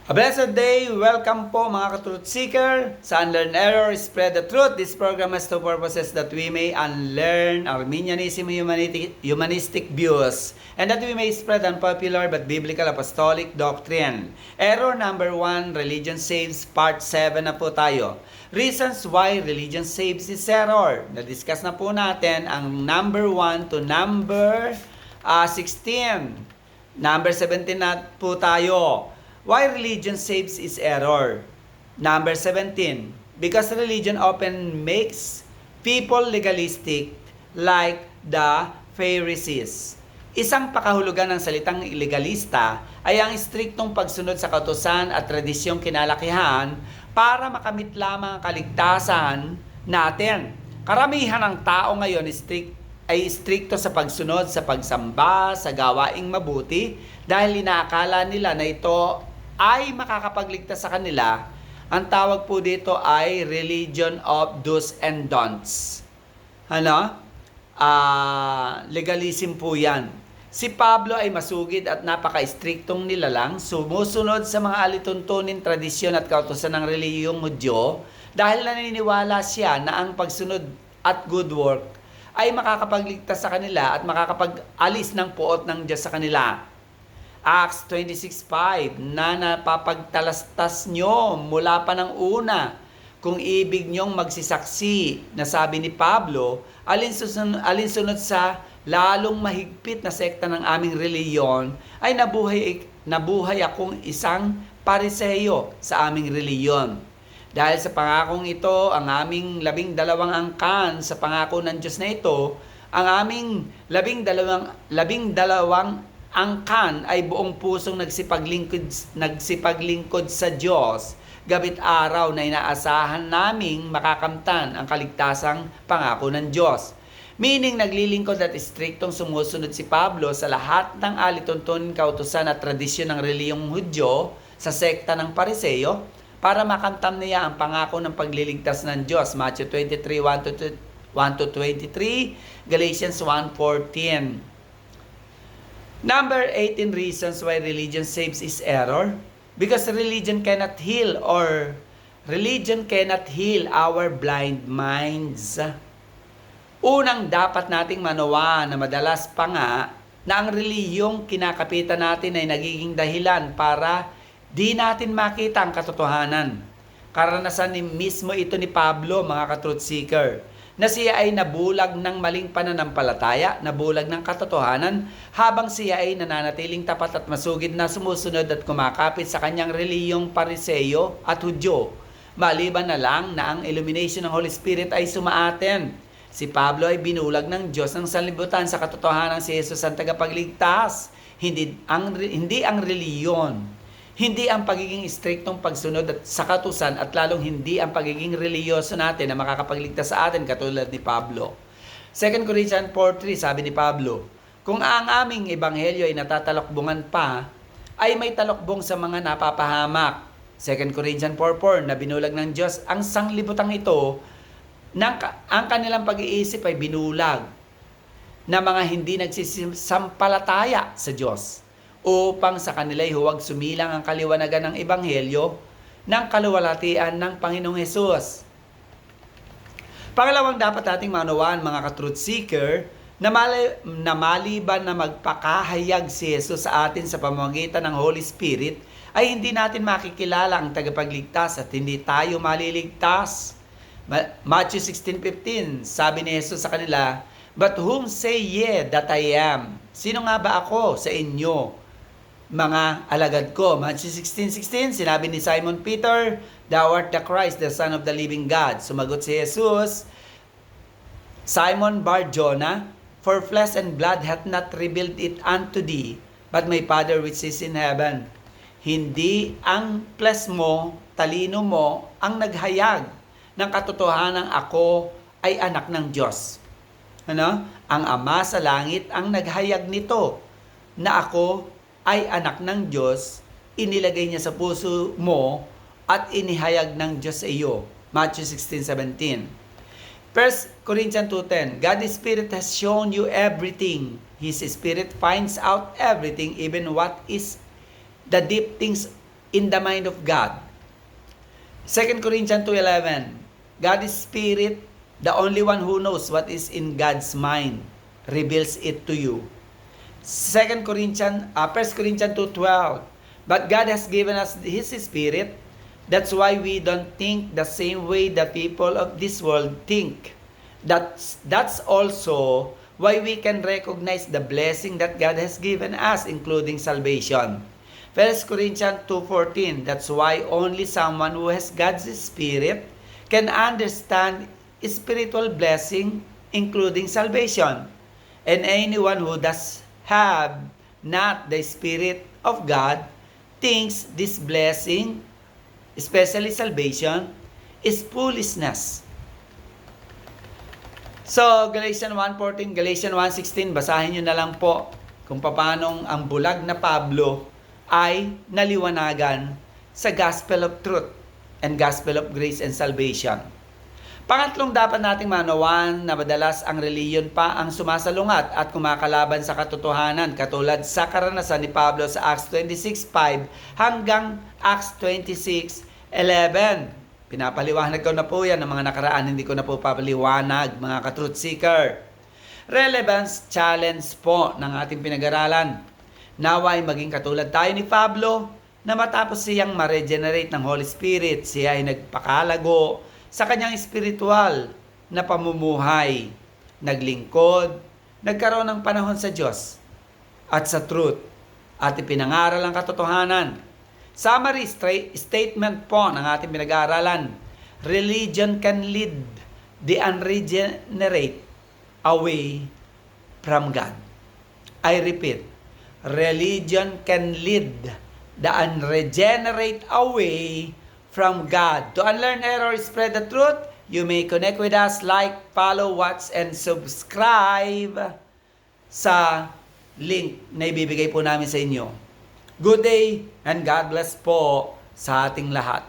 A blessed day! Welcome po mga ka-truth seeker sa Unlearn Error, Spread the Truth. This program has two purposes: that we may unlearn Arminianism humanistic views and that we may spread unpopular but biblical apostolic doctrine. Error number 1, religion saves, part 7 na po tayo. Reasons why religion saves is error. Na-discuss na po natin ang number 1 to number 16. Number 17 na po tayo. Why religion saves is error. Number 17. Because religion often makes people legalistic like the Pharisees. Isang pakahulugan ng salitang legalista ay ang istriktong pagsunod sa kautusan at tradisyong kinalakihan para makamit lamang ang kaligtasan natin. Karamihan ng tao ngayon ay istrikto sa pagsunod sa pagsamba, sa gawaing mabuti dahil inaakala nila na ito ay makakapagligtas sa kanila. Ang tawag po dito ay religion of do's and don'ts. Legalism po yan. Si Pablo ay masugid at napaka-istriktong nilalang, sumusunod sa mga alituntunin, tradisyon at kautusan ng relihiyong Hudyo dahil naniniwala siya na ang pagsunod at good work ay makakapagligtas sa kanila at makakapag-alis ng puot ng Diyos sa kanila. Acts 26:5 na napapagtalastas nyo mula pa ng una kung ibig nyong magsisaksi na sabi ni Pablo, alinsunod sa lalong mahigpit na sekta ng aming reliyon ay nabuhay akong isang pariseyo sa aming reliyon. Dahil sa pangakong ito, ang aming 12 angkan sa pangako ng Diyos na ito, ang aming 12 angkan ay buong pusong nagsipaglingkod sa Diyos, gabit araw na inaasahan naming makakamtan ang kaligtasang pangako ng Diyos. Meaning, naglilingkod at istriktong sumusunod si Pablo sa lahat ng alituntunin, kautusan at tradisyon ng reliyong Hudyo sa sekta ng Pariseyo para makamtan niya ang pangako ng pagliligtas ng Diyos. Matthew 23:1-23, Galatians 1:14. Number 18 reasons why religion saves is error. Because religion cannot heal our blind minds. Unang dapat nating manawa na madalas pa nga na ang reliyong kinakapitan natin ay nagiging dahilan para di natin makita ang katotohanan. Karanasan mismo ito ni Pablo, mga ka-truth seeker, na siya ay nabulag ng maling pananampalataya, nabulag ng katotohanan, habang siya ay nananatiling tapat at masugid na sumusunod at kumakapit sa kanyang reliyong Pariseyo at Hudyo. Maliban na lang na ang illumination ng Holy Spirit ay sumaaten. Si Pablo ay binulag ng Diyos ng sanlibutan sa katotohanan si Jesus ang tagapagligtas. Hindi ang reliyon. Hindi ang pagiging istriktong pagsunod sa kautusan at lalong hindi ang pagiging reliyoso natin na makakapagligtas sa atin katulad ni Pablo. 2 Corinthians 4:3 sabi ni Pablo, kung ang aming ebanghelyo ay natatalokbungan pa, ay may talokbong sa mga napapahamak. 2 Corinthians 4:4 na binulag ng Diyos ang sanglibutang ito, ang kanilang pag-iisip ay binulag na mga hindi nagsisampalataya sa Diyos, upang sa kanila'y huwag sumilang ang kaliwanagan ng ebanghelyo ng kaluwalhatian ng Panginoong Hesus. Pangalawang dapat nating maunawaan, mga ka-truth seeker, na maliban na magpakahayag si Jesus sa atin sa pamamagitan ng Holy Spirit, ay hindi natin makikilala ang tagapagligtas at hindi tayo maliligtas. Matthew 16:15, sabi ni Jesus sa kanila, but whom say ye that I am? Sino nga ba ako sa inyo, mga alagad ko? Matthew 16:16, sinabi ni Simon Peter, thou art the Christ, the Son of the living God. Sumagot si Jesus, Simon Bar-Jonah, for flesh and blood hath not revealed it unto thee, but my Father which is in heaven. Hindi ang flesh mo, talino mo, ang naghayag ng katotohanan ako ay anak ng Diyos. Ang Ama sa langit ang naghayag nito na ako ay anak ng Diyos, inilagay niya sa puso mo at inihayag ng Diyos sa iyo. Matthew 16:17. 1 Corinthians 2:10, God's Spirit has shown you everything. His Spirit finds out everything, even what is the deep things in the mind of God. 2 Corinthians 2:11, God is spirit, the only one who knows what is in God's mind reveals it to you. 1 Corinthians 2:12, but God has given us His Spirit. That's why we don't think the same way the people of this world think. That's also why we can recognize the blessing that God has given us, including salvation. 1 Corinthians 2:14, that's why only someone who has God's Spirit can understand spiritual blessing, including salvation. And anyone who does have not the Spirit of God thinks this blessing, especially salvation, is foolishness. So, Galatians 1:14, Galatians 1:16, basahin nyo na lang po kung paanong ang bulag na Pablo ay naliwanagan sa gospel of truth and gospel of grace and salvation. Pangatlong dapat nating maunawaan na madalas ang reliyon pa ang sumasalungat at kumakalaban sa katotohanan, katulad sa karanasan ni Pablo sa Acts 26:5 hanggang Acts 26:11. Pinapaliwanag ko na po yan ng mga nakaraan, hindi ko na po papaliwanag, mga ka-truth seeker. Relevance challenge po ng ating pinag-aralan. Naway maging katulad tayo ni Pablo na matapos siyang ma-regenerate ng Holy Spirit, siya ay nagpakalago sa kanyang espiritual na pamumuhay, naglingkod, nagkaroon ng panahon sa Diyos at sa truth, at ipinangaral ang katotohanan. Summary statement po ng ating pinag-aaralan: religion can lead the unregenerate away from God. I repeat, religion can lead the unregenerate away from God. To unlearn error, spread the truth, you may connect with us, like, follow, watch, and subscribe sa link na ibibigay po namin sa inyo. Good day and God bless po sa ating lahat.